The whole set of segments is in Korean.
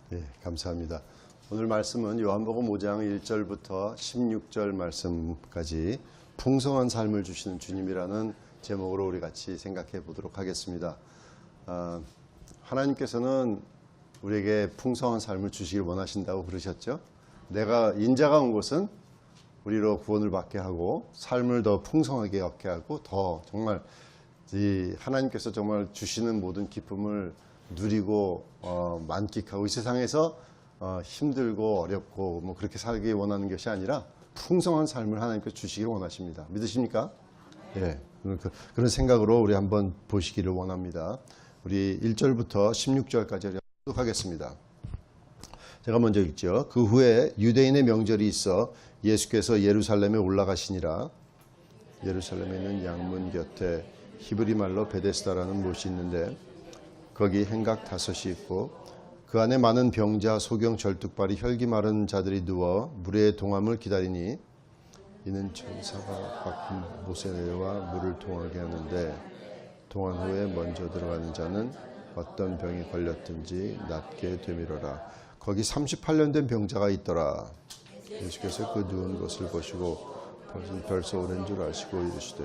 네, 감사합니다. 오늘 말씀은 요한복음 5장 1절부터 16절 말씀까지 풍성한 삶을 주시는 주님이라는 제목으로 우리 같이 생각해 보도록 하겠습니다. 하나님께서는 우리에게 풍성한 삶을 주시길 원하신다고 그러셨죠. 내가 인자가 온 곳은 우리로 구원을 받게 하고 삶을 더 풍성하게 얻게 하고 더 정말 하나님께서 정말 주시는 모든 기쁨을 누리고 만끽하고 이 세상에서 힘들고 어렵고 뭐 그렇게 살기 원하는 것이 아니라 풍성한 삶을 하나님께서 주시길 원하십니다. 믿으십니까? 네. 그런 생각으로 우리 한번 보시기를 원합니다. 우리 1절부터 16절까지 하겠습니다. 제가 먼저 읽죠. 그 후에 유대인의 명절이 있어 예수께서 예루살렘에 올라가시니라. 예루살렘에 있는 양문 곁에 히브리 말로 베데스다라는 못이 있는데 거기 행각 5이 있고 그 안에 많은 병자, 소경, 절뚝발이, 혈기 마른 자들이 누워 물의 동함을 기다리니 이는 천사가 바꾼 못에 내려와 물을 동하게 하는데 동한 후에 먼저 들어가는 자는 어떤 병이 걸렸든지 낫게 되미로라. 거기 38년 된 병자가 있더라. 예수께서 그 누운 것을 보시고 벌써 오랜 줄 아시고 이르시되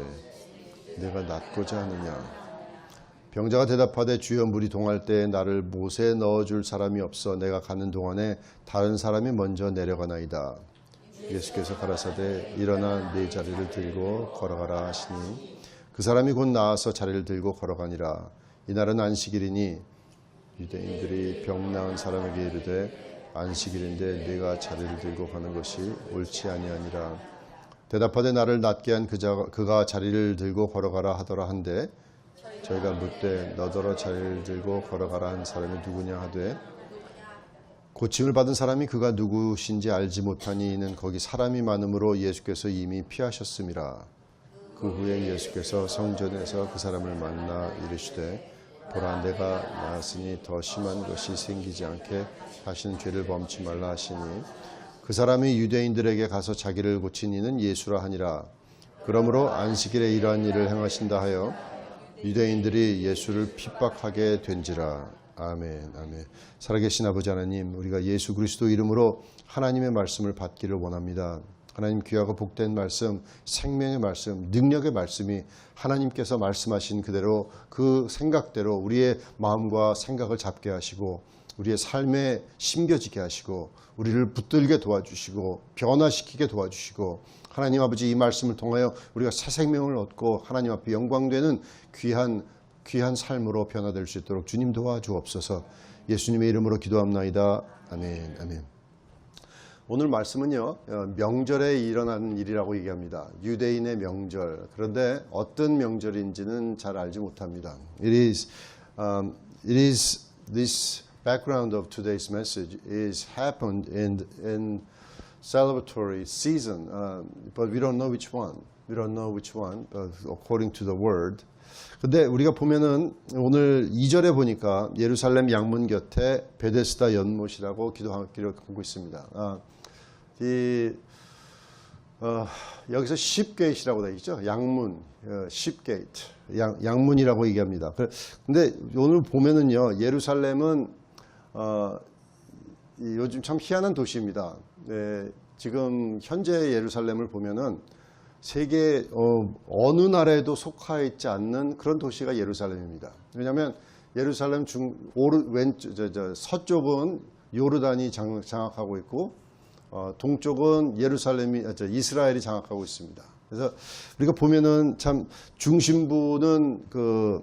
내가 낫고자 하느냐. 병자가 대답하되 주여 물이 동할 때에 나를 못에 넣어줄 사람이 없어 내가 가는 동안에 다른 사람이 먼저 내려가나이다. 예수께서 가라사대 일어나 네 자리를 들고 걸어가라 하시니 그 사람이 곧 나와서 자리를 들고 걸어가니라. 이날은 안식일이니 유대인들이 병 나은 사람에게 이르되 안식일인데 네가 자리를 들고 가는 것이 옳지 아니하니라. 대답하되 나를 낫게 한 그가 자리를 들고 걸어가라 하더라 한데 저희가 묻되 너더러 자리를 들고 걸어가라 한 사람이 누구냐 하되 고침을 받은 사람이 그가 누구신지 알지 못하니 이는 거기 사람이 많음으로 예수께서 이미 피하셨음이라. 그 후에 예수께서 성전에서 그 사람을 만나 이르시되 보라 내가 나았으니 더 심한 것이 생기지 않게 다시는 죄를 범치 말라 하시니 그 사람이 유대인들에게 가서 자기를 고친 이는 예수라 하니라. 그러므로 안식일에 이러한 일을 행하신다 하여 유대인들이 예수를 핍박하게 된지라. 아멘. 아멘. 살아계신 아버지 하나님, 우리가 예수 그리스도 이름으로 하나님의 말씀을 받기를 원합니다. 하나님 귀하고 복된 말씀, 생명의 말씀, 능력의 말씀이 하나님께서 말씀하신 그대로 그 생각대로 우리의 마음과 생각을 잡게 하시고 우리의 삶에 심겨지게 하시고 우리를 붙들게 도와주시고 변화시키게 도와주시고 하나님 아버지 이 말씀을 통하여 우리가 새 생명을 얻고 하나님 앞에 영광되는 귀한 삶으로 변화될 수 있도록 주님 도와주옵소서. 예수님의 이름으로 기도합나이다. 아멘. 아멘. 오늘 말씀은요, 명절에 일어나는 일이라고 얘기합니다. 유대인의 명절. 그런데 어떤 명절인지는 잘 알지 못합니다. It is this background of today's message is happened in celebratory season, but we don't know which one. We don't know which one, according to the word. 근데 우리가 보면은 오늘 2절에 보니까 예루살렘 양문 곁에 베데스다 연못이라고 기록하고 있습니다. 여기서 십게이트라고 되어 있죠. 양문, 십게이트, 양문이라고 얘기합니다. 근데 오늘 보면은요, 예루살렘은 요즘 참 희한한 도시입니다. 지금 현재 예루살렘을 보면은 세계 어느 나라에도 속하 있지 않는 그런 도시가 예루살렘입니다. 왜냐하면 예루살렘 서쪽은 요르단이 장악하고 있고 동쪽은 이스라엘이 장악하고 있습니다. 그래서 우리가 보면은 참 중심부는 그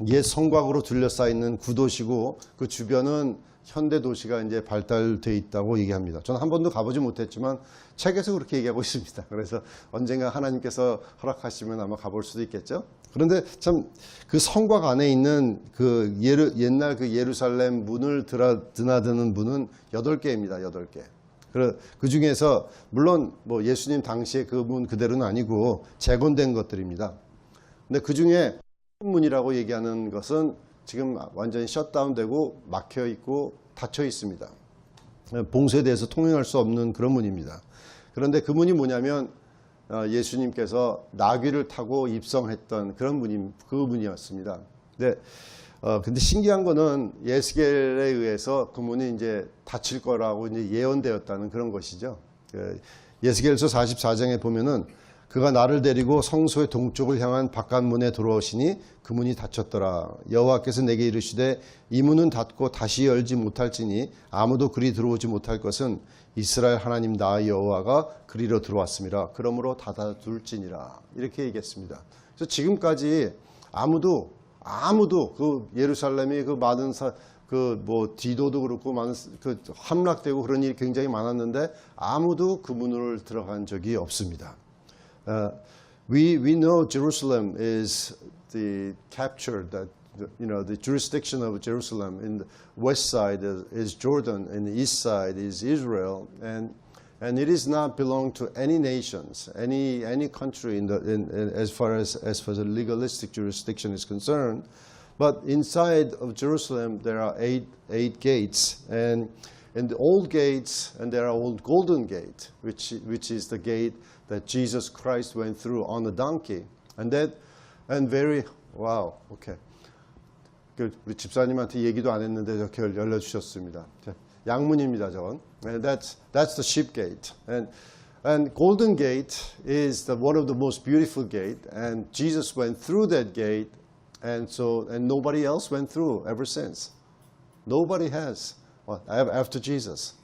옛 성곽으로 둘러싸여 있는 구도시고 그 주변은 현대 도시가 이제 발달돼 있다고 얘기합니다. 저는 한 번도 가보지 못했지만 책에서 그렇게 얘기하고 있습니다. 그래서 언젠가 하나님께서 허락하시면 아마 가볼 수도 있겠죠. 그런데 참 그 성곽 안에 있는 그 옛날 그 예루살렘 문을 드나드는 문은 8개입니다. 8개. 그 중에서 물론 뭐 예수님 당시에 그 문 그대로는 아니고 재건된 것들입니다. 근데 그 중에 문이라고 얘기하는 것은 지금 완전히 셧다운되고 막혀 있고 닫혀 있습니다. 봉쇄돼서 통행할 수 없는 그런 문입니다. 그런데 그 문이 뭐냐면 예수님께서 나귀를 타고 입성했던 그런 문이었습니다. 근데 근데 신기한 거는 예스겔에 의해서 그 문이 이제 닫힐 거라고 이제 예언되었다는 그런 것이죠. 예스겔서 44장에 보면은 그가 나를 데리고 성소의 동쪽을 향한 바깥문에 들어오시니 그 문이 닫혔더라. 여호와께서 내게 이르시되 이 문은 닫고 다시 열지 못할지니 아무도 그리 들어오지 못할 것은 이스라엘 하나님 나 여호와가 그리로 들어왔음이라. 그러므로 닫아둘지니라. 이렇게 얘기했습니다. 그래서 지금까지 아무도 그 예루살렘이 그 많은 그 뭐 디도도 그렇고 많은 그 함락되고 그런 일이 굉장히 많았는데 아무도 그 문을 들어간 적이 없습니다. We know Jerusalem is the captured that the jurisdiction of Jerusalem. In the west side is Jordan, and the east side is Israel, and it is not belong to any nations, any country as far as the legalistic jurisdiction is concerned. But inside of Jerusalem there are eight gates, and the old gates, and there are old golden gate, which is the gate that Jesus Christ went through on a donkey, okay. 우리 집사님한테 얘기도 안 했는데 이렇게 열려주셨습니다. 양문입니다, 저건. And that's the sheep gate. And golden gate is one of the most beautiful gate, and Jesus went through that gate, and nobody else went through ever since. Nobody has after Jesus.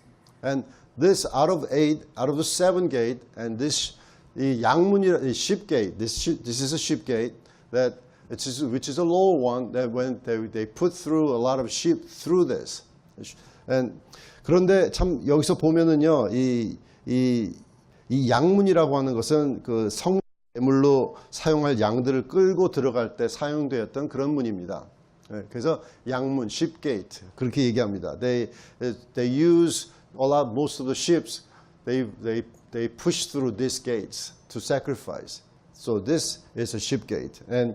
And this out of the 7 gate, and this 양문이 sheep gate. This is a sheep gate which is a lower one that when they put through a lot of sheep through this. And 그런데 참 여기서 보면은요, 이 양문이라고 하는 것은 그 성물로 사용할 양들을 끌고 들어갈 때 사용되었던 그런 문입니다. 그래서 양문, sheep gate 그렇게 얘기합니다. They use most of the ships. They push through these gates to sacrifice. So this is a sheep gate, and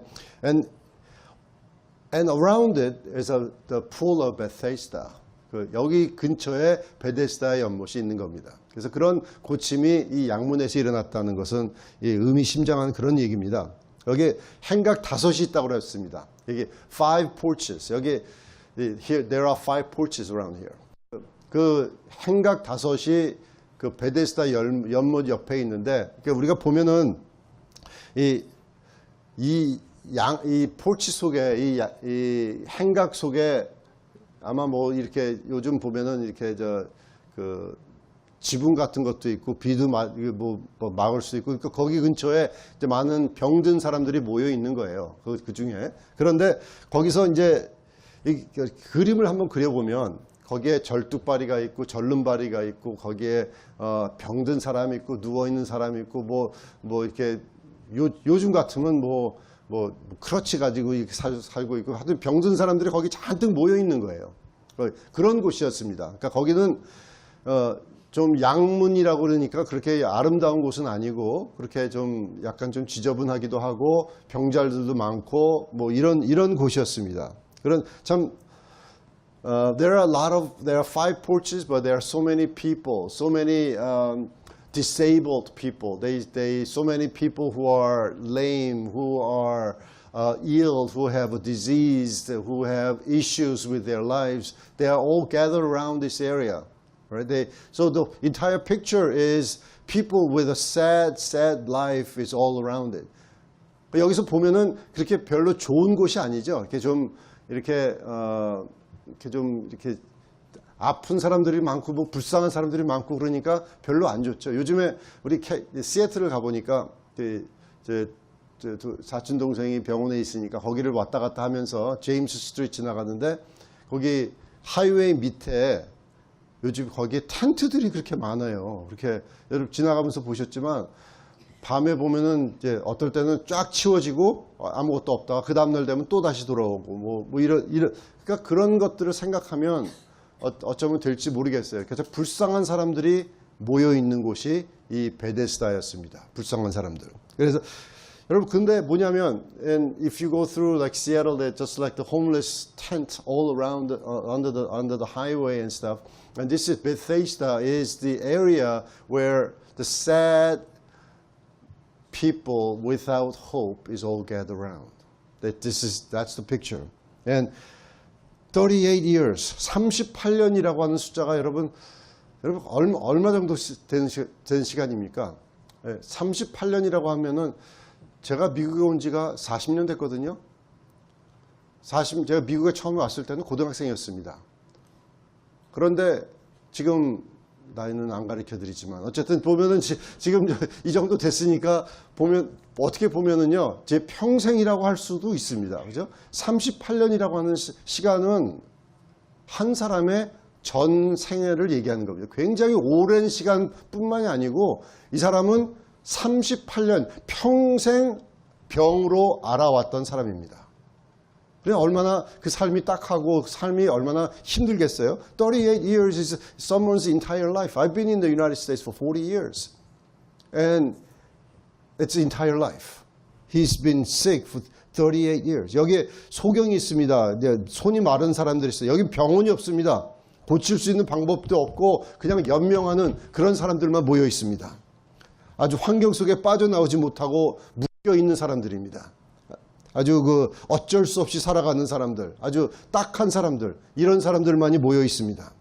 around it is the pool of Bethesda. 여기 근처에 베데스다의 연못이 있는 겁니다. 그래서 그런 고침이 이 양문에서 일어났다는 것은 의미심장한 그런 얘기입니다. 여기 행각 5이 있다고 그랬습니다. 여기 5 porches. 여기 here there are 5 porches around here. 그 행각 5이 그 베데스다 연못 옆에 있는데, 우리가 보면은 이 포치 속에 이 행각 속에 아마 뭐 이렇게 요즘 보면은 이렇게 그 지붕 같은 것도 있고 비도 뭐 막을 수 있고, 그러니까 거기 근처에 이제 많은 병든 사람들이 모여 있는 거예요. 그 중에. 그런데 거기서 이제 이 그림을 한번 그려보면 거기에 절뚝바리가 있고 절름바리가 있고 거기에 병든 사람이 있고 누워 있는 사람이 있고 뭐 이렇게 요즘 같으면 뭐 크러치 가지고 이렇게 살고 있고 하여튼 병든 사람들이 거기 잔뜩 모여 있는 거예요. 그런 곳이었습니다. 그러니까 거기는 좀 양문이라고 그러니까 그렇게 아름다운 곳은 아니고 그렇게 좀 약간 좀 지저분하기도 하고 병자들도 많고 뭐 이런 곳이었습니다. 그런 참 there are 5 porches, but there are so many people, so many disabled people. So many people who are lame, who are ill, who have a disease, who have issues with their lives. They are all gathered around this area, right? So the entire picture is people with a sad life is all around it. 여기서 보면은 그렇게 별로 좋은 곳이 아니죠. 이렇게 좀 이렇게 아픈 사람들이 많고 뭐 불쌍한 사람들이 많고 그러니까 별로 안 좋죠. 요즘에 우리 시애틀을 가보니까 사촌 동생이 병원에 있으니까 거기를 왔다 갔다 하면서 제임스 스트리트 지나가는데 거기 하이웨이 밑에 요즘 거기에 텐트들이 그렇게 많아요. 그렇게 여러분 지나가면서 보셨지만 밤에 보면은 이제 어떨 때는 쫙 치워지고 아무것도 없다가 그 다음날 되면 또 다시 돌아오고 뭐 이런 그러니까 그런 것들을 생각하면 어쩌면 될지 모르겠어요. 그래서 불쌍한 사람들이 모여 있는 곳이 이 베데스다였습니다. 불쌍한 사람들. 그래서 여러분 근데 뭐냐면, and if you go through like Seattle, they're just like the homeless tent all around under the highway and stuff. And this is Bethesda is the area where the sad people without hope is all gathered around. That's the picture. And 38 years, 38년이라고 하는 숫자가 여러분 얼마 정도 된 시간입니까? 38년이라고 하면은 제가 미국에 온 지가 40년 됐거든요. 제가 미국에 처음 왔을 때는 고등학생이었습니다. 그런데 지금 나이는 안 가르쳐 드리지만 어쨌든 보면은 지금 이 정도 됐으니까 보면 어떻게 보면은요 제 평생이라고 할 수도 있습니다. 그죠? 38년이라고 하는 시간은 한 사람의 전 생애를 얘기하는 겁니다. 굉장히 오랜 시간뿐만이 아니고 이 사람은 38년 평생 병으로 알아왔던 사람입니다. 그래 얼마나 그 삶이 딱하고 삶이 얼마나 힘들겠어요? 38 years is someone's entire life. I've been in the United States for 40 years. And it's entire life. He's been sick for 38 years. 여기에 소경이 있습니다. 손이 마른 사람들이 있어요. 여기 병원이 없습니다. 고칠 수 있는 방법도 없고 그냥 연명하는 그런 사람들만 모여 있습니다. 아주 환경 속에 빠져나오지 못하고 묶여 있는 사람들입니다. 아주 어쩔 수 없이 살아가는 사람들, 아주 딱한 사람들, 이런 사람들만이 모여 있습니다.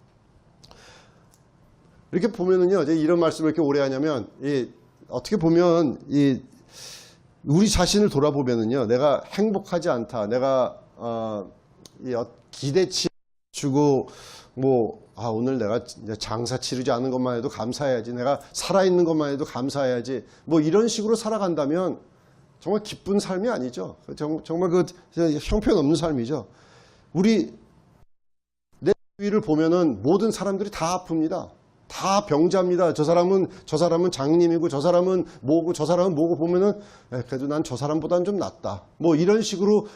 이렇게 보면은요, 이런 말씀을 이렇게 오래 하냐면, 어떻게 보면, 우리 자신을 돌아보면은요, 내가 행복하지 않다, 내가, 기대치 주고, 오늘 내가 장사 치르지 않은 것만 해도 감사해야지, 내가 살아있는 것만 해도 감사해야지, 이런 식으로 살아간다면, 정말 기쁜 삶이 아니죠. 정말 형편없는 삶이죠. 내 주위를 보면은 모든 사람들이 다 아픕니다. 다 병자입니다. 저 사람은 장님이고, 저 사람은 뭐고, 저 사람은 뭐고 보면은, 그래도 난 저 사람보다는 좀 낫다. 이런 식으로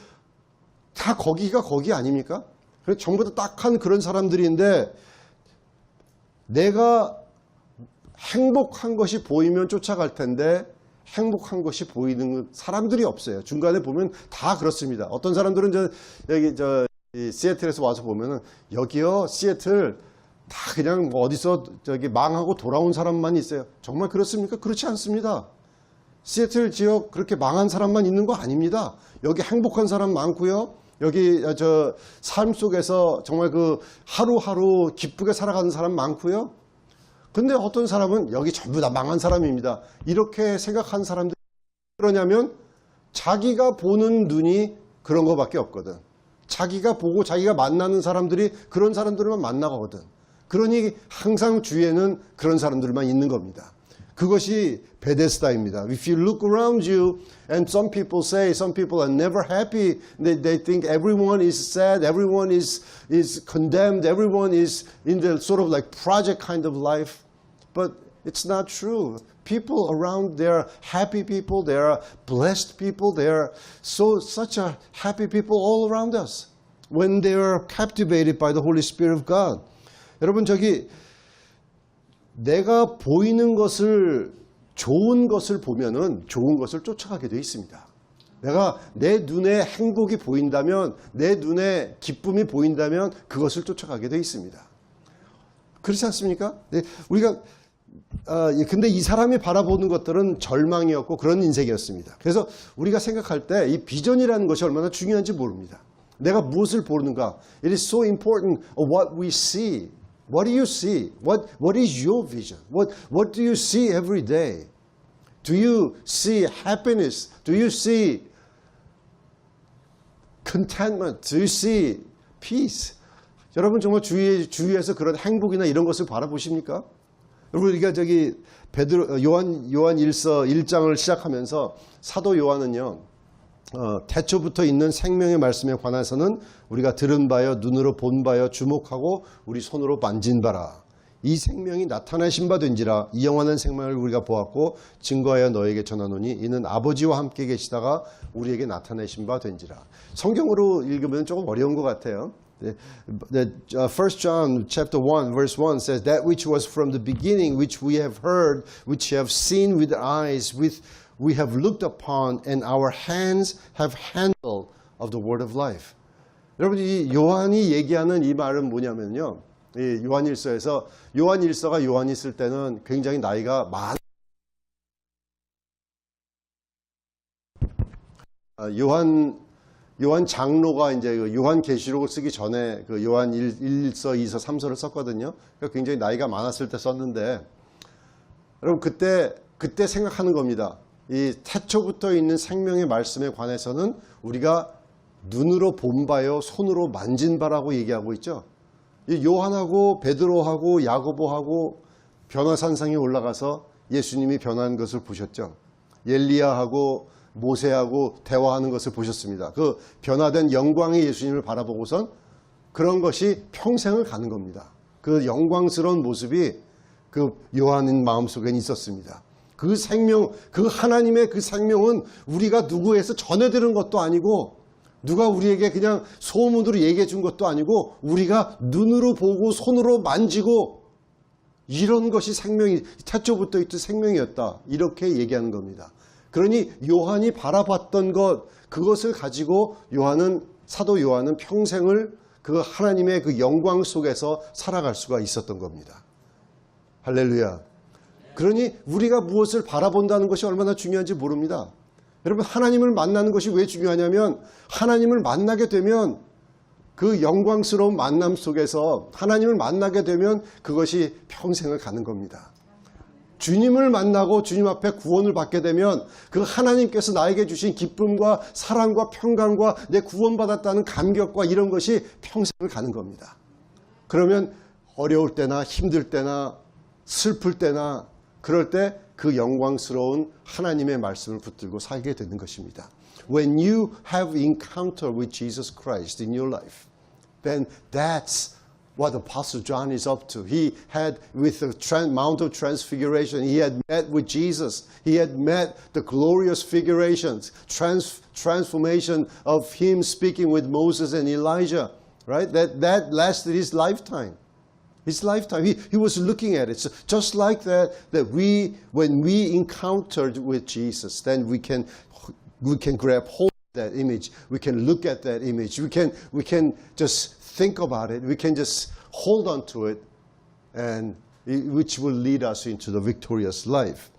다 거기가 거기 아닙니까? 그래서 전부 다 딱한 그런 사람들인데, 내가 행복한 것이 보이면 쫓아갈 텐데, 행복한 것이 보이는 사람들이 없어요. 중간에 보면 다 그렇습니다. 어떤 사람들은 시애틀에서 와서 보면은 여기요 시애틀 다 그냥 어디서 망하고 돌아온 사람만 있어요. 정말 그렇습니까? 그렇지 않습니다. 시애틀 지역 그렇게 망한 사람만 있는 거 아닙니다. 여기 행복한 사람 많고요. 여기 삶 속에서 정말 하루하루 기쁘게 살아가는 사람 많고요. 근데 어떤 사람은 여기 전부 다 망한 사람입니다. 이렇게 생각한 사람들이 그러냐면 자기가 보는 눈이 그런 거밖에 없거든. 자기가 보고 자기가 만나는 사람들이 그런 사람들만 만나거든. 그러니 항상 주위에는 그런 사람들만 있는 겁니다. 그것이 베데스다입니다. If you look around you and some people are never happy. They think everyone is sad, everyone is condemned, everyone is in the sort of like project kind of life. But it's not true. People around, they are happy people, they are blessed people, they are such a happy people all around us when they are captivated by the Holy Spirit of God. 여러분 내가 보이는 것을 좋은 것을 보면은 좋은 것을 쫓아가게 되어 있습니다. 내가 내 눈에 행복이 보인다면 내 눈에 기쁨이 보인다면 그것을 쫓아가게 되어 있습니다. 그렇지 않습니까? 네, 근데 이 사람이 바라보는 것들은 절망이었고 그런 인생이었습니다. 그래서 우리가 생각할 때 이 비전이라는 것이 얼마나 중요한지 모릅니다. 내가 무엇을 보는가? It is so important what we see. What do you see? What is your vision? What do you see every day? Do you see happiness? Do you see contentment? Do you see peace? 여러분 정말 주위에서 그런 행복이나 이런 것을 바라보십니까? 여러분 우리가 요한일서 1장을 시작하면서 사도 요한은요. 태초부터 있는 생명의 말씀에 관해서는 우리가 들은 바여 눈으로 본 바여 주목하고 우리 손으로 만진 바라. 이 생명이 나타나신 바 된지라. 이 영원한 생명을 우리가 보았고 증거하여 너에게 전하노니 이는 아버지와 함께 계시다가 우리에게 나타내신 바 된지라. 성경으로 읽으면 조금 어려운 것 같아요. 1 John chapter 1 verse 1 says that which was from the beginning, which we have heard, which we have seen with eyes, we have looked upon, and our hands have handled of the word of life. 여러분 이 요한이 얘기하는 이 말은 뭐냐면요. 이 요한일서가 요한이 쓸 때는 굉장히 나이가 요한 장로가 이제 요한계시록을 쓰기 전에 그 요한 1서, 2서, 3서를 썼거든요. 그러니까 굉장히 나이가 많았을 때 썼는데, 여러분 그때 생각하는 겁니다. 이 태초부터 있는 생명의 말씀에 관해서는 우리가 눈으로 본 바요, 손으로 만진 바라고 얘기하고 있죠. 이 요한하고 베드로하고 야고보하고 변화산상에 올라가서 예수님이 변한 것을 보셨죠. 엘리야하고 모세하고 대화하는 것을 보셨습니다. 그 변화된 영광의 예수님을 바라보고선 그런 것이 평생을 가는 겁니다. 그 영광스러운 모습이 그 요한의 마음속에 있었습니다. 그 생명, 그 하나님의 그 생명은 우리가 누구에서 전해 들은 것도 아니고 누가 우리에게 그냥 소문으로 얘기해 준 것도 아니고 우리가 눈으로 보고 손으로 만지고 이런 것이 생명이 태초부터 있던 생명이었다. 이렇게 얘기하는 겁니다. 그러니 요한이 바라봤던 것, 그것을 가지고 사도 요한은 평생을 그 하나님의 그 영광 속에서 살아갈 수가 있었던 겁니다. 할렐루야. 그러니 우리가 무엇을 바라본다는 것이 얼마나 중요한지 모릅니다. 여러분, 하나님을 만나는 것이 왜 중요하냐면 하나님을 만나게 되면 그 영광스러운 만남 속에서 하나님을 만나게 되면 그것이 평생을 가는 겁니다. 주님을 만나고 주님 앞에 구원을 받게 되면 그 하나님께서 나에게 주신 기쁨과 사랑과 평강과 내 구원받았다는 감격과 이런 것이 평생을 가는 겁니다. 그러면 어려울 때나 힘들 때나 슬플 때나 그럴 때 그 영광스러운 하나님의 말씀을 붙들고 살게 되는 것입니다. When you have encounter with Jesus Christ in your life, then that's what Apostle John is up to. He had, with the Mount of Transfiguration, he had met with Jesus. He had met the glorious figurations, transformation of him speaking with Moses and Elijah, right? That lasted his lifetime. His lifetime. He was looking at it. So just like that when we encountered with Jesus, then we can grab hold of that image. We can look at that image. We can just think about it. We can just hold on to it, and which will lead us into the victorious life.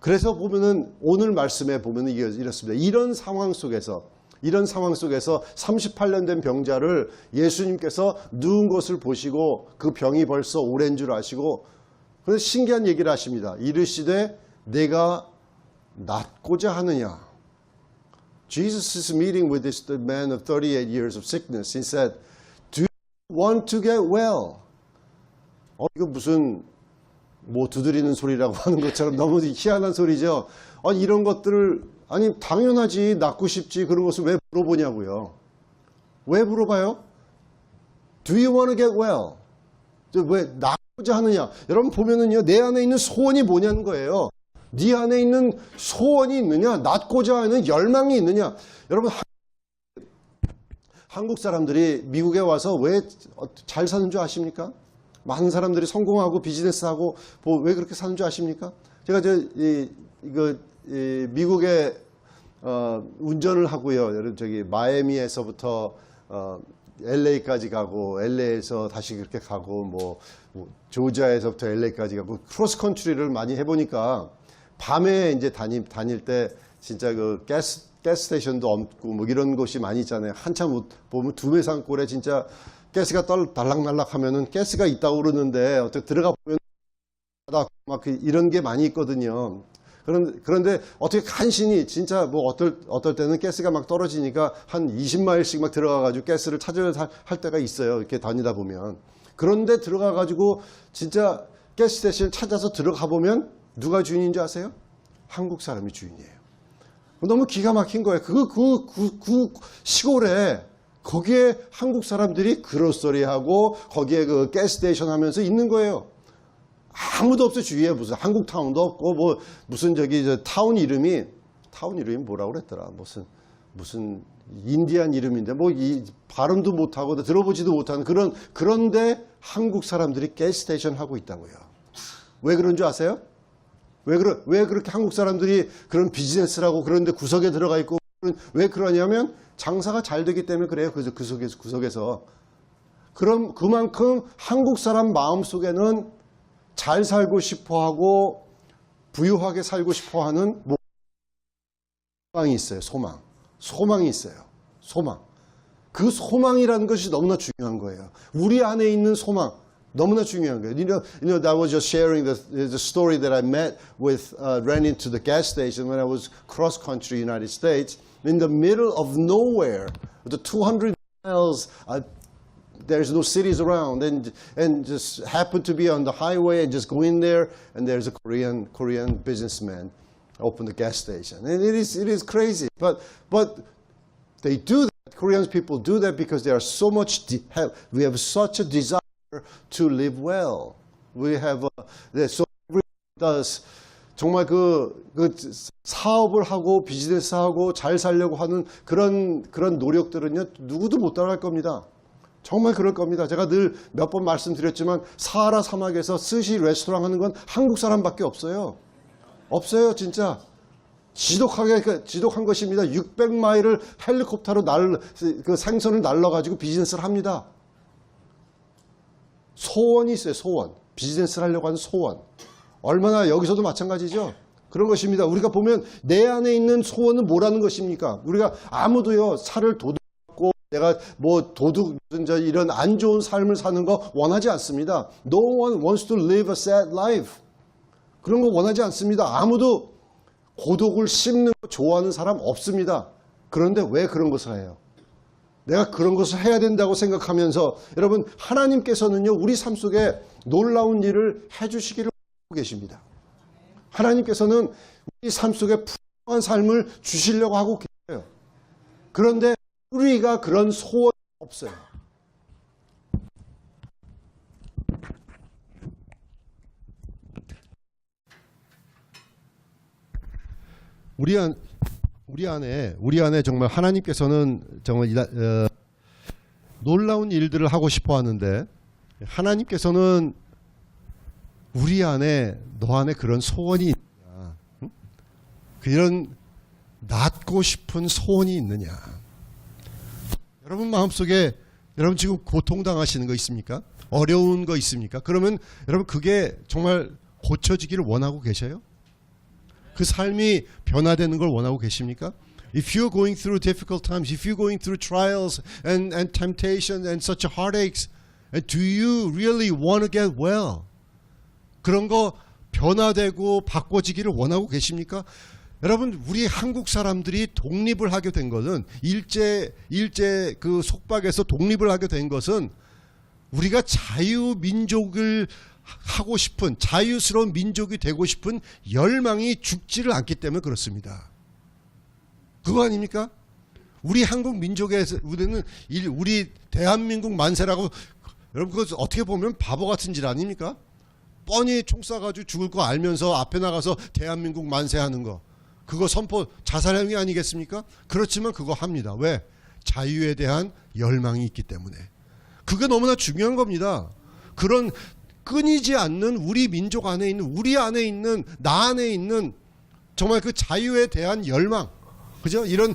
그래서 보면은 오늘 말씀에 보면은 이렇습니다. 이런 상황 속에서 38년 된 병자를 예수님께서 누운 것을 보시고 그 병이 벌써 오랜 줄 아시고 그래서 신기한 얘기를 하십니다. 이르시되 내가 낫고자 하느냐. Jesus is meeting with this man of 38 years of sickness. He said, do you want to get well? 이거 무슨 뭐 두드리는 소리라고 하는 것처럼 너무 희한한 소리죠. 이런 것들을 당연하지, 낫고 싶지, 그런 것을 왜 물어보냐고요. 왜 물어봐요? Do you want to get well? 왜 낫고자 하느냐? 여러분 보면은요, 내 안에 있는 소원이 뭐냐는 거예요. 네 안에 있는 소원이 있느냐? 낫고자 하는 열망이 있느냐? 여러분, 한국 사람들이 미국에 와서 왜 잘 사는 줄 아십니까? 많은 사람들이 성공하고 비즈니스하고 왜 그렇게 사는 줄 아십니까? 제가 미국에 운전을 하고요. 여러분 마이애미에서부터 LA까지 가고 LA에서 다시 그렇게 가고 뭐 조지아에서부터 LA까지 가고 크로스 컨트리를 많이 해보니까 밤에 이제 다닐 때 진짜 그 가스 스테이션도 없고 뭐 이런 곳이 많이 있잖아요. 한참 보면 두메산골에 진짜 가스가 달락날락 하면은 가스가 있다고 그러는데 어떻게 들어가 보면 막 이런 게 많이 있거든요. 그런데 어떻게 간신히 진짜 뭐 어떨 때는 가스가 막 떨어지니까 한 20마일씩 막 들어가가지고 가스를 찾아야 할 때가 있어요. 이렇게 다니다 보면. 그런데 들어가가지고 진짜 가스 스테이션을 찾아서 들어가 보면 누가 주인인지 아세요? 한국 사람이 주인이에요. 너무 기가 막힌 거예요. 그 시골에 거기에 한국 사람들이 그로서리하고 거기에 그 가스 스테이션 하면서 있는 거예요. 아무도 없어 주위에 무슨 한국 타운도 없고 뭐 무슨 타운 이름이 뭐라고 그랬더라. 무슨 인디안 이름인데 뭐 이 발음도 못하고 들어보지도 못하는 그런데 한국 사람들이 가스 스테이션 하고 있다고요. 왜 그런 줄 아세요? 왜 그렇게 한국 사람들이 그런 비즈니스라고 그런데 구석에 들어가 있고 왜 그러냐면 장사가 잘 되기 때문에 그래요. 그래서 구석에서 그만큼 한국 사람 마음 속에는 잘 살고 싶어하고 부유하게 살고 싶어하는 소망이 있어요. 소망이 있어요. 소망. 그 소망이라는 것이 너무나 중요한 거예요. 우리 안에 있는 소망. 너무나 중요한 거예요. I was just sharing the story that I met with, ran into the gas station when I was cross-country United States. In the middle of nowhere, the 200 miles, there's no cities around, and just happened to be on the highway and just go in there, and there's a Korean businessman open the gas station. And it is crazy, but they do that. Korean people do that because they are so much, we have such a desire to live well. We have, so everyone does. 정말 그 사업을 하고 비즈니스 하고 잘 살려고 하는 그런 노력들은요, 누구도 못 따라갈 겁니다. 정말 그럴 겁니다. 제가 늘 몇 번 말씀드렸지만 사하라 사막에서 스시 레스토랑 하는 건 한국 사람밖에 없어요. 없어요, 진짜. 지독한 것입니다. 600마일을 헬리콥터로 그 생선을 날라가지고 비즈니스를 합니다. 소원이 있어요, 소원. 비즈니스를 하려고 하는 소원. 얼마나 여기서도 마찬가지죠. 그런 것입니다. 우리가 보면 내 안에 있는 소원은 뭐라는 것입니까? 우리가 아무도요, 살을 도둑고 내가 뭐 도둑, 이런 안 좋은 삶을 사는 거 원하지 않습니다. No one wants to live a sad life. 그런 거 원하지 않습니다. 아무도 고독을 씹는 거 좋아하는 사람 없습니다. 그런데 왜 그런 것을 해요? 내가 그런 것을 해야 된다고 생각하면서 여러분, 하나님께서는요, 우리 삶 속에 놀라운 일을 해주시기를 하고 계십니다. 하나님께서는 우리 삶 속에 풍성한 삶을 주시려고 하고 계세요. 그런데 우리가 그런 소원이 없어요. 우리 안에 정말 하나님께서는 정말 놀라운 일들을 하고 싶어 하는데, 하나님께서는 우리 안에, 너 안에 그런 소원이 있느냐? 그런 낳고 싶은 소원이 있느냐? 여러분 마음속에 여러분 지금 고통당하시는 거 있습니까? 어려운 거 있습니까? 그러면 여러분 그게 정말 고쳐지기를 원하고 계셔요? 그 삶이 변화되는 걸 원하고 계십니까? If you're going through difficult times, if you're going through trials and temptations and such heartaches, do you really want to get well? 그런 거 변화되고 바꿔지기를 원하고 계십니까? 여러분, 우리 한국 사람들이 독립을 하게 된 것은 일제 그 속박에서 독립을 하게 된 것은 우리가 자유민족을 하고 싶은, 자유스러운 민족이 되고 싶은 열망이 죽지를 않기 때문에 그렇습니다. 그거 아닙니까? 우리 한국 민족에서 우리 대한민국 만세라고, 여러분 그거 어떻게 보면 바보 같은 질 아닙니까? 뻔히 총 쏴가지고 죽을 거 알면서 앞에 나가서 대한민국 만세하는 거, 그거 선포 자살행위 아니겠습니까? 그렇지만 그거 합니다. 왜? 자유에 대한 열망이 있기 때문에. 그게 너무나 중요한 겁니다. 그런 끊이지 않는 우리 민족 안에 있는, 우리 안에 있는, 나 안에 있는 정말 그 자유에 대한 열망, 그죠? 이런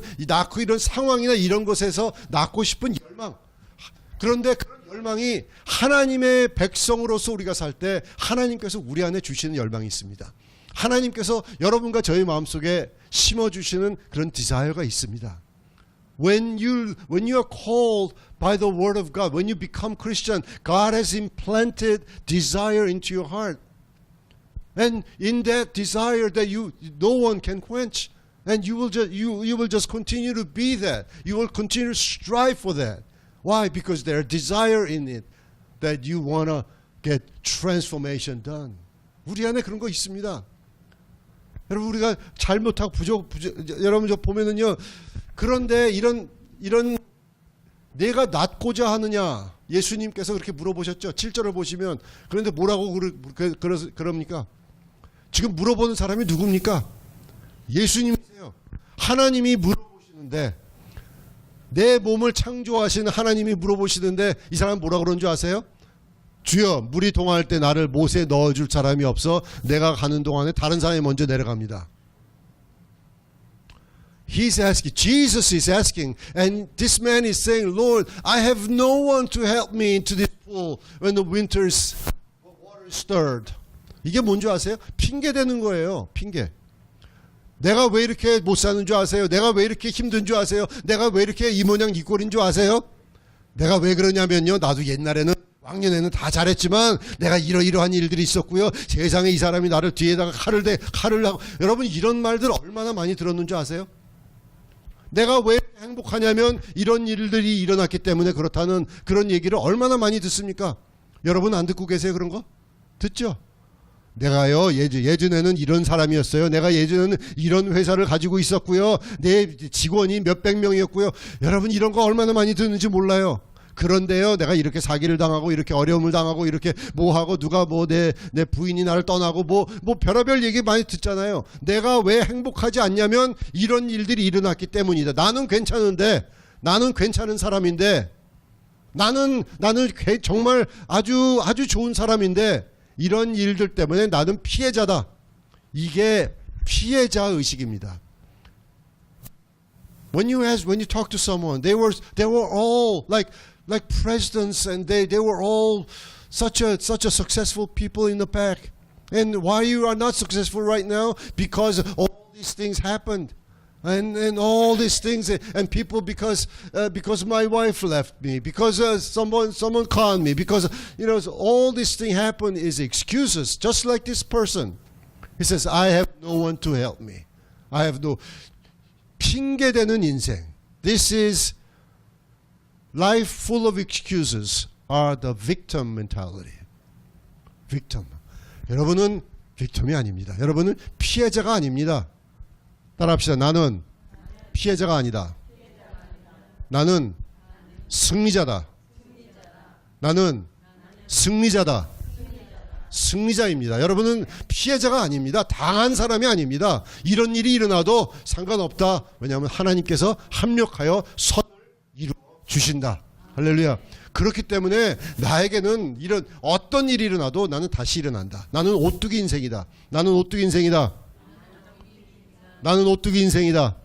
상황이나 이런 것에서 낳고 싶은 열망. 그런데 그런 열망이 하나님의 백성으로서 우리가 살 때 하나님께서 우리 안에 주시는 열망이 있습니다. 하나님께서 여러분과 저희 마음속에 심어주시는 그런 디자이어가 있습니다. When you are called by the word of God, when you become Christian, God has implanted desire into your heart. And in that desire that no one can quench. And you will just continue to be that. You will continue to strive for that. Why? Because there's desire in it that you want to get transformation done. 우리 안에 그런 거 있습니다. 여러분, 우리가 잘못하고 여러분 저 보면은요. 그런데 이런 내가 낫고자 하느냐, 예수님께서 그렇게 물어보셨죠. 7절을 보시면. 그런데 뭐라고 그럽니까? 지금 물어보는 사람이 누굽니까? 예수님이세요. 하나님이 물어보시는데, 내 몸을 창조하신 하나님이 물어보시는데 이 사람 뭐라 그런 줄 아세요? 주여, 물이 동할 때 나를 못에 넣어줄 사람이 없어 내가 가는 동안에 다른 사람이 먼저 내려갑니다. He's asking, Jesus is asking, and this man is saying, Lord, I have no one to help me into this pool when the winter's water is stirred. 이게 뭔지 아세요? 핑계 대는 거예요. 핑계. 내가 왜 이렇게 못 사는 줄 아세요? 내가 왜 이렇게 힘든 줄 아세요? 내가 왜 이렇게 이 모양 이 꼴인 줄 아세요? 내가 왜 그러냐면요. 나도 옛날에는 왕년에는 다 잘했지만 내가 이러이러한 일들이 있었고요. 세상에 이 사람이 나를 뒤에다가 칼을 하고. 여러분 이런 말들 얼마나 많이 들었는 줄 아세요? 내가 왜 행복하냐면 이런 일들이 일어났기 때문에 그렇다는 그런 얘기를 얼마나 많이 듣습니까? 여러분 안 듣고 계세요 그런 거? 듣죠? 내가요 예전에는 이런 사람이었어요. 내가 예전에는 이런 회사를 가지고 있었고요. 내 직원이 몇백 명이었고요. 여러분 이런 거 얼마나 많이 듣는지 몰라요. 그런데요 내가 이렇게 사기를 당하고 이렇게 어려움을 당하고 이렇게 뭐하고 누가 뭐 내 부인이 나를 떠나고 뭐 별의별 얘기 많이 듣잖아요. 내가 왜 행복하지 않냐면 이런 일들이 일어났기 때문이다. 나는 괜찮은데, 나는 괜찮은 사람인데, 나는 정말 아주 좋은 사람인데 이런 일들 때문에 나는 피해자다. 이게 피해자 의식입니다. When you talk to someone, they were all like presidents, and they were all such a successful people in the back. And why you are not successful right now? Because all these things happened. And all these things, and people because my wife left me, because someone conned me, because all these things happen is excuses. Just like this person, he says, I have no one to help me. I have no 핑계대는 인생. This is life full of excuses. Are the victim mentality. victim. 여러분은 victim이 아닙니다. 여러분은 피해자가 아닙니다. 따라합시다. 나는 피해자가 아니다. 나는 승리자다. 나는 승리자다. 승리자입니다. 여러분은 피해자가 아닙니다. 당한 사람이 아닙니다. 이런 일이 일어나도 상관없다. 왜냐하면 하나님께서 합력하여 선을 이루어 주신다. 할렐루야. 그렇기 때문에 나에게는 이런 어떤 일이 일어나도 나는 다시 일어난다. 나는 오뚜기 인생이다. 나는 오뚜기 인생이다. 나는 오뚜기 인생이다.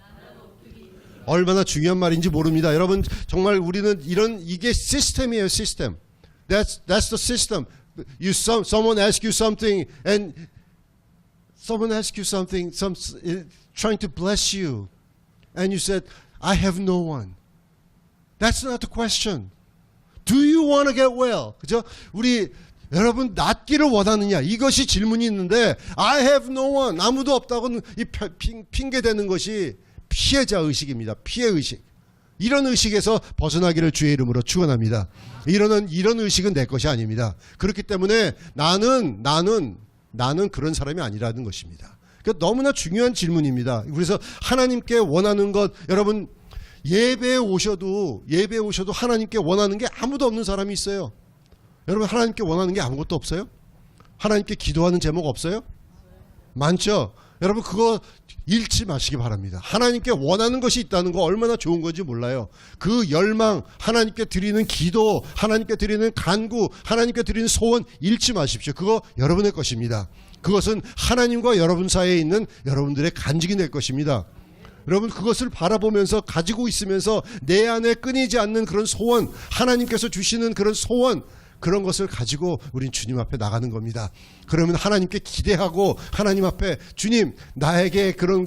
얼마나 중요한 말인지 모릅니다. 여러분 정말 우리는 이게 시스템이에요. 시스템. That's the system. Someone asks you something, and someone asks you something, trying to bless you, and you said, "I have no one." That's not the question. Do you want to get well? 그죠? 여러분 낫기를 원하느냐? 이것이 질문이 있는데 I have no one. 아무도 없다고는 이 핑계대는 것이 피해자 의식입니다. 피해 의식. 이런 의식에서 벗어나기를 주의 이름으로 축원합니다. 이런 의식은 내 것이 아닙니다. 그렇기 때문에 나는 그런 사람이 아니라는 것입니다. 그러니까 너무나 중요한 질문입니다. 그래서 하나님께 원하는 것, 여러분 예배에 오셔도 하나님께 원하는 게 아무도 없는 사람이 있어요. 여러분 하나님께 원하는 게 아무것도 없어요? 하나님께 기도하는 제목 없어요? 많죠? 여러분 그거 잃지 마시기 바랍니다. 하나님께 원하는 것이 있다는 거 얼마나 좋은 건지 몰라요. 그 열망, 하나님께 드리는 기도, 하나님께 드리는 간구, 하나님께 드리는 소원 잃지 마십시오. 그거 여러분의 것입니다. 그것은 하나님과 여러분 사이에 있는 여러분들의 간직이 될 것입니다. 여러분 그것을 바라보면서 가지고 있으면서 내 안에 끊이지 않는 그런 소원, 하나님께서 주시는 그런 소원, 그런 것을 가지고 우린 주님 앞에 나가는 겁니다. 그러면 하나님께 기대하고 하나님 앞에 주님 나에게 그런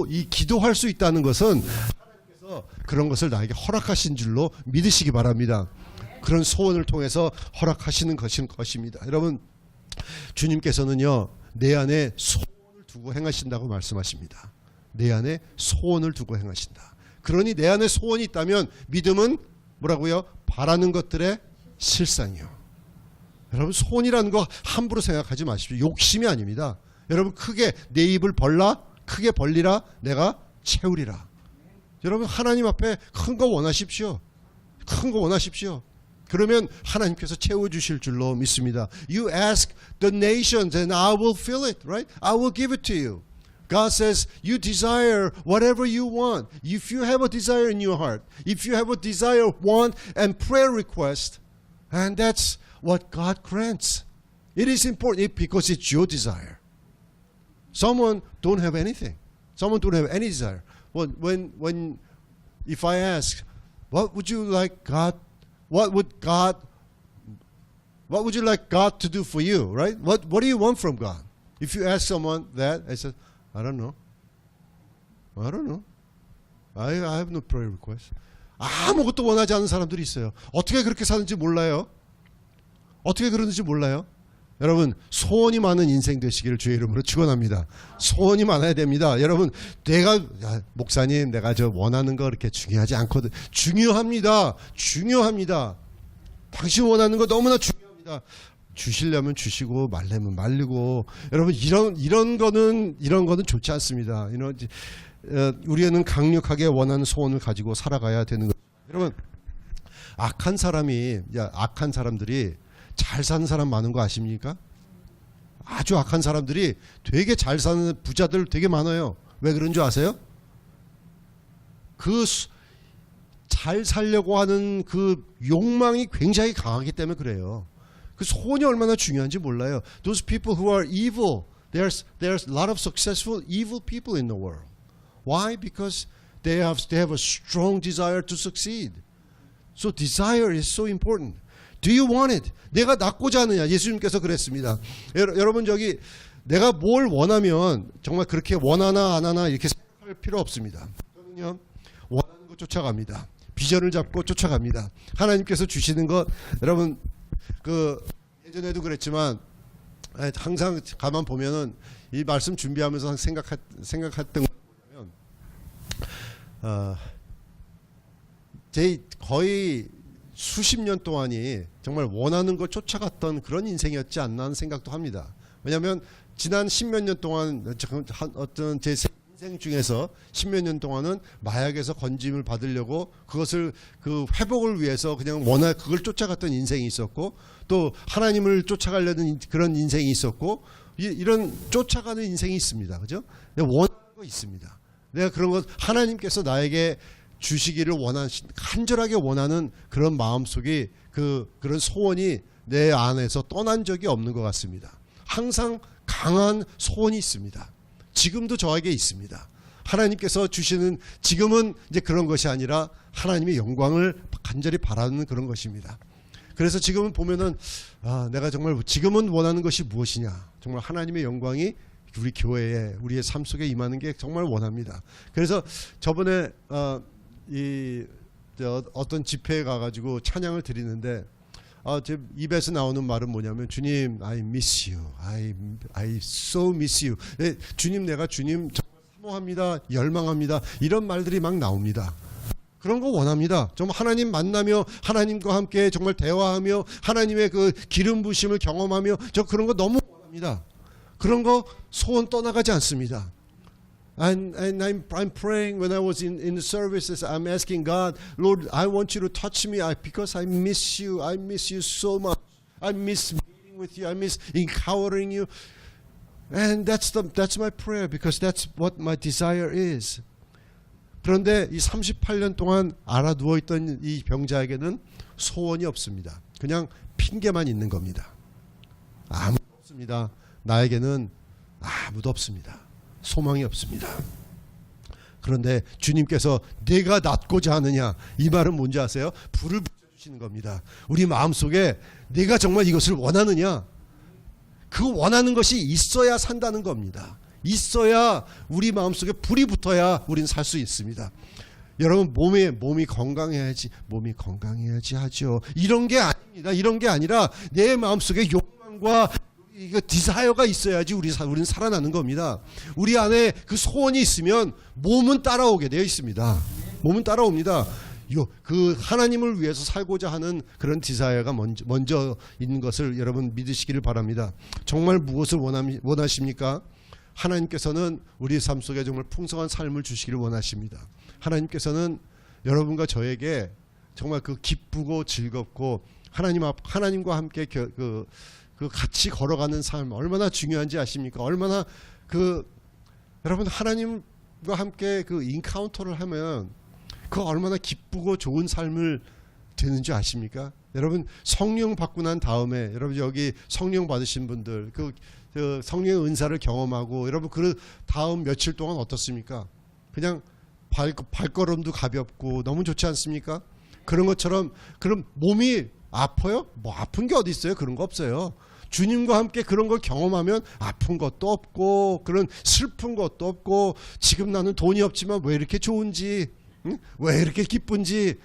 이 기도할 수 있다는 것은 하나님께서 그런 것을 나에게 허락하신 줄로 믿으시기 바랍니다. 그런 소원을 통해서 허락하시는 것입니다. 여러분 주님께서는요 내 안에 소원을 두고 행하신다고 말씀하십니다. 내 안에 소원을 두고 행하신다. 그러니 내 안에 소원이 있다면 믿음은 뭐라고요? 바라는 것들의 실상이요. 여러분 소원이라는 거 함부로 생각하지 마십시오. 욕심이 아닙니다. 여러분 크게 내 입을 크게 벌리라 내가 채우리라. 여러분 하나님 앞에 큰 거 원하십시오. 큰 거 원하십시오. 그러면 하나님께서 채워주실 줄로 믿습니다. You ask the nations and I will fill it, right? I will give it to you. God says you desire whatever you want. If you have a desire in your heart, if you have a desire, want, and prayer request, and that's what God grants. It is important because it's your desire. Someone don't have anything. Someone don't have any desire. If I ask, what would you like God? What would you like God to do for you? Right? What do you want from God? If you ask someone that, I said, I don't know. I don't know. I have no prayer request. 아무것도 원하지 않는 사람들이 있어요. 어떻게 그렇게 사는지 몰라요. 어떻게 그러는지 몰라요. 여러분 소원이 많은 인생 되시기를 주의 이름으로 축원합니다. 소원이 많아야 됩니다. 여러분 목사님 내가 저 원하는 거 그렇게 중요하지 않거든. 중요합니다. 중요합니다. 당신 원하는 거 너무나 중요합니다. 주시려면 주시고 말려면 말리고 여러분 이런 거는 좋지 않습니다. 우리는 강력하게 원하는 소원을 가지고 살아가야 되는 거예요. 여러분 악한 사람들이 잘 사는 사람 많은 거 아십니까? 아주 악한 사람들이 되게 잘 사는 부자들 되게 많아요. 왜 그런 줄 아세요? 잘 살려고 하는 그 욕망이 굉장히 강하기 때문에 그래요. 그 소원이 얼마나 중요한지 몰라요. Those people who are evil, there's a lot of successful evil people in the world. Why? Because they have a strong desire to succeed. So desire is so important. Do you want it? 내가 낳고자 하느냐? 예수님께서 그랬습니다. 여러분 내가 뭘 원하면 정말 그렇게 원하나 안 하나 이렇게 생각할 필요 없습니다. 저는요 원하는 거 쫓아갑니다. 비전을 잡고 쫓아갑니다. 하나님께서 주시는 것 여러분 예전에도 그랬지만 항상 가만 보면은 이 말씀 준비하면서 생각했던 거 보면 제 거의 수십 년 동안이 정말 원하는 걸 쫓아갔던 그런 인생이었지 않나 하는 생각도 합니다. 왜냐하면 지난 십몇 년 동안 어떤 제 인생 중에서 십몇 년 동안은 마약에서 건짐을 받으려고 그것을 회복을 위해서 그냥 그걸 쫓아갔던 인생이 있었고 또 하나님을 쫓아가려는 그런 인생이 있었고 이런 쫓아가는 인생이 있습니다. 그죠? 원하는 거 있습니다. 내가 그런 것 하나님께서 나에게 주시기를 간절하게 원하는 그런 마음속에 그런 소원이 내 안에서 떠난 적이 없는 것 같습니다. 항상 강한 소원이 있습니다. 지금도 저에게 있습니다. 하나님께서 주시는 지금은 이제 그런 것이 아니라 하나님의 영광을 간절히 바라는 그런 것입니다. 그래서 지금은 보면은 내가 정말 지금은 원하는 것이 무엇이냐? 정말 하나님의 영광이 우리 교회에 우리의 삶 속에 임하는 게 정말 원합니다. 그래서 저번에 어떤 집회에 가가지고 찬양을 드리는데 제 입에서 나오는 말은 뭐냐면 주님 I miss you, I so miss you. 주님 내가 주님 정말 사모합니다, 열망합니다 이런 말들이 막 나옵니다. 그런 거 원합니다. 정말 하나님 만나며 하나님과 함께 정말 대화하며 하나님의 그 기름 부심을 경험하며 저 그런 거 너무 원합니다. 그런 거 소원 떠나가지 않습니다. And I'm praying when I was in the services. I'm asking God, Lord, I want you to touch me because I miss you. I miss you so much. I miss meeting with you. I miss encountering you. And that's my prayer because that's what my desire is. 그런데 이 38년 동안 알아 누워 있던 이 병자에게는 소원이 없습니다. 그냥 핑계만 있는 겁니다. 아무도 없습니다. 나에게는 아무도 없습니다. 소망이 없습니다. 그런데 주님께서 내가 낫고자 하느냐 이 말은 뭔지 아세요? 불을 붙여주시는 겁니다. 우리 마음속에 내가 정말 이것을 원하느냐 그 원하는 것이 있어야 산다는 겁니다. 있어야 우리 마음속에 불이 붙어야 우리는 살 수 있습니다. 여러분 몸이 건강해야지 하죠. 이런 게 아닙니다. 이런 게 아니라 내 마음속에 욕망과 이거 디자이어가 있어야지 우리는 살아나는 겁니다. 우리 안에 그 소원이 있으면 몸은 따라오게 되어 있습니다. 몸은 따라옵니다. 그 하나님을 위해서 살고자 하는 그런 디자이어가 먼저 있는 것을 여러분 믿으시기를 바랍니다. 정말 무엇을 원하십니까? 하나님께서는 우리 삶 속에 정말 풍성한 삶을 주시기를 원하십니다. 하나님께서는 여러분과 저에게 정말 그 기쁘고 즐겁고 하나님과 함께 그 같이 걸어가는 삶 얼마나 중요한지 아십니까? 얼마나 여러분 하나님과 함께 그 인카운터를 하면 그 얼마나 기쁘고 좋은 삶을 되는 줄 아십니까? 여러분 성령 받고 난 다음에 여러분 여기 성령 받으신 분들 그 성령의 은사를 경험하고 여러분 그 다음 며칠 동안 어떻습니까? 그냥 발걸음도 가볍고 너무 좋지 않습니까? 그런 것처럼 그럼 몸이 아파요? 뭐 아픈 게 어디 있어요? 그런 거 없어요. 주님과 함께 그런 걸 경험하면 아픈 것도 없고 그런 슬픈 것도 없고 지금 나는 돈이 없지만 왜 이렇게 좋은지, 응? 왜 이렇게 기쁜지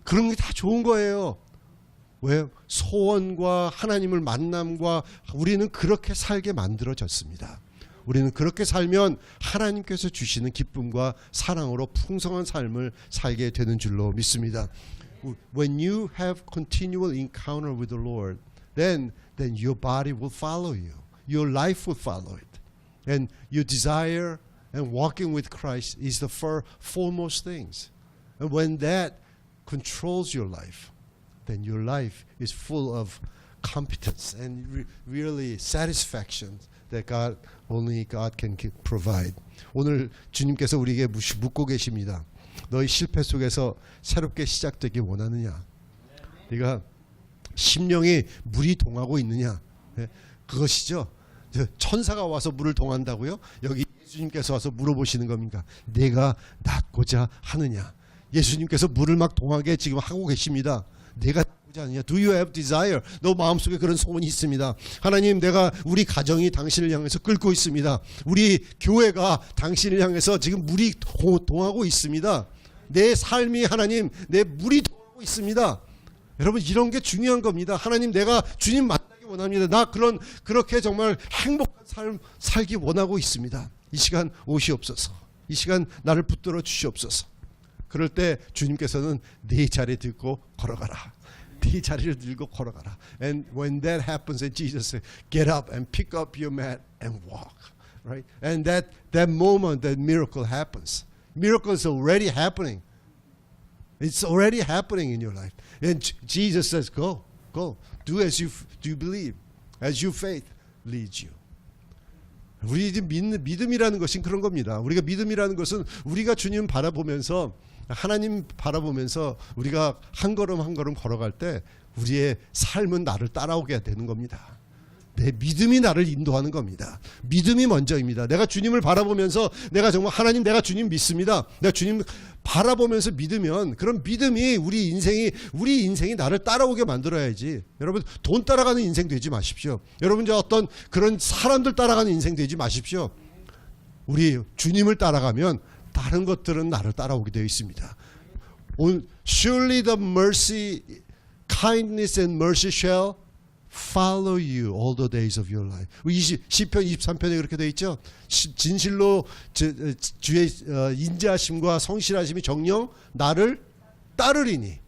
그런 게 다 좋은 거예요. 왜? 소원과 하나님을 만남과 우리는 그렇게 살게 만들어졌습니다. 우리는 그렇게 살면 하나님께서 주시는 기쁨과 사랑으로 풍성한 삶을 살게 되는 줄로 믿습니다. When you have continual encounter with the Lord, then your body will follow you. Your life will follow it. And your desire and walking with Christ is the foremost things. And when that controls your life, then your life is full of competence and really satisfaction that only God can provide. 오늘 주님께서 우리에게 묻고 계십니다. 너희 실패 속에서 새롭게 시작되기 원하느냐? 네가 심령이 물이 동하고 있느냐? 그것이죠. 천사가 와서 물을 동한다고요? 여기 예수님께서 와서 물어보시는 겁니까? 내가 낫고자 하느냐? 예수님께서 물을 막 동하게 지금 하고 계십니다. 내가 낫고자 하느냐? Do you have desire? 너 마음속에 그런 소원이 있습니다. 하나님, 내가 우리 가정이 당신을 향해서 끓고 있습니다. 우리 교회가 당신을 향해서 지금 물이 동하고 있습니다. 내 삶이 하나님, 내 물이 동하고 있습니다. 여러분, 이런 게 중요한 겁니다. 하나님, 내가 주님 만나기 원합니다. 나 그렇게 정말 행복한 삶 살기 원하고 있습니다. 이 시간 오시옵소서. 이 시간 나를 붙들어 주시옵소서. 그럴 때 주님께서는 네 자리 들고 걸어가라. 네 자리를 들고 걸어가라. And when that happens, and Jesus said, get up and pick up your mat and walk. Right? And that moment, that miracle happens. Miracle is already happening. It's already happening in your life. And Jesus says, go. Do as you believe. As your faith leads you. 우리 믿음이라는 것은 그런 겁니다. 우리가 믿음이라는 것은 우리가 주님 바라보면서 하나님 바라보면서 우리가 한 걸음 한 걸음 걸어갈 때 우리의 삶은 나를 따라오게 되는 겁니다. 내 믿음이 나를 인도하는 겁니다. 믿음이 먼저입니다. 내가 주님을 바라보면서 내가 정말 하나님, 내가 주님 믿습니다. 내가 주님 바라보면서 믿으면 그런 믿음이 우리 인생이 나를 따라오게 만들어야지. 여러분, 돈 따라가는 인생 되지 마십시오. 여러분, 저 어떤 그런 사람들 따라가는 인생 되지 마십시오. 우리 주님을 따라가면 다른 것들은 나를 따라오게 되어 있습니다. Surely the mercy, kindness and mercy shall follow you all the days of your life. 시편 23편에 그렇게 되어 있죠. 진실로 주의 인자하심과 성실하심이 정녕 나를 따르리니.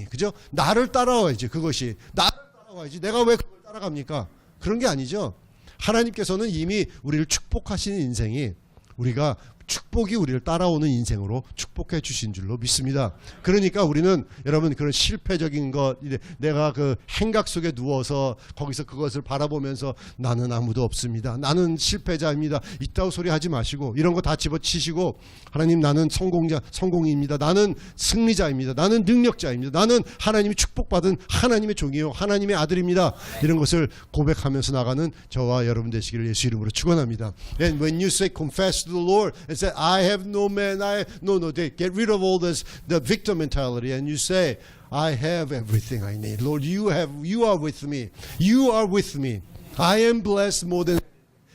그죠? 나를 따라와야지. 그것이 나를 따라와야지. 내가 왜 그걸 따라갑니까? 그런 게 아니죠. 하나님께서는 이미 우리를 축복하시는 인생이 우리가 축복이 우리를 따라오는 인생으로 축복해 주신 줄로 믿습니다. 그러니까 우리는 여러분 그런 실패적인 것, 내가 그 행각 속에 누워서 거기서 그것을 바라보면서 나는 아무도 없습니다. 나는 실패자입니다. 이따위 소리 하지 마시고 이런 거 다 집어치시고 하나님, 나는 성공입니다. 나는 승리자입니다. 나는 능력자입니다. 나는 하나님이 축복받은 하나님의 종이요 하나님의 아들입니다. 이런 것을 고백하면서 나가는 저와 여러분 되시기를 예수 이름으로 축원합니다. And when you say confess to the Lord and say I have no man, get rid of all this the victim mentality and you say I have everything I need. Lord, you are with me. You are with me. I am blessed more than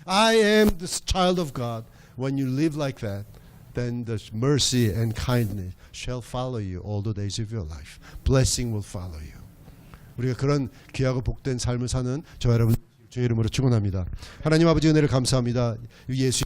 I am this child of God. When you live like that, then the mercy and kindness shall follow you all the days of your life. Blessing will follow you. 우리가 그런 귀하고 복된 삶을 사는 저 여러분 주의 이름으로 축원합니다. 하나님 아버지 은혜를 감사합니다. 예수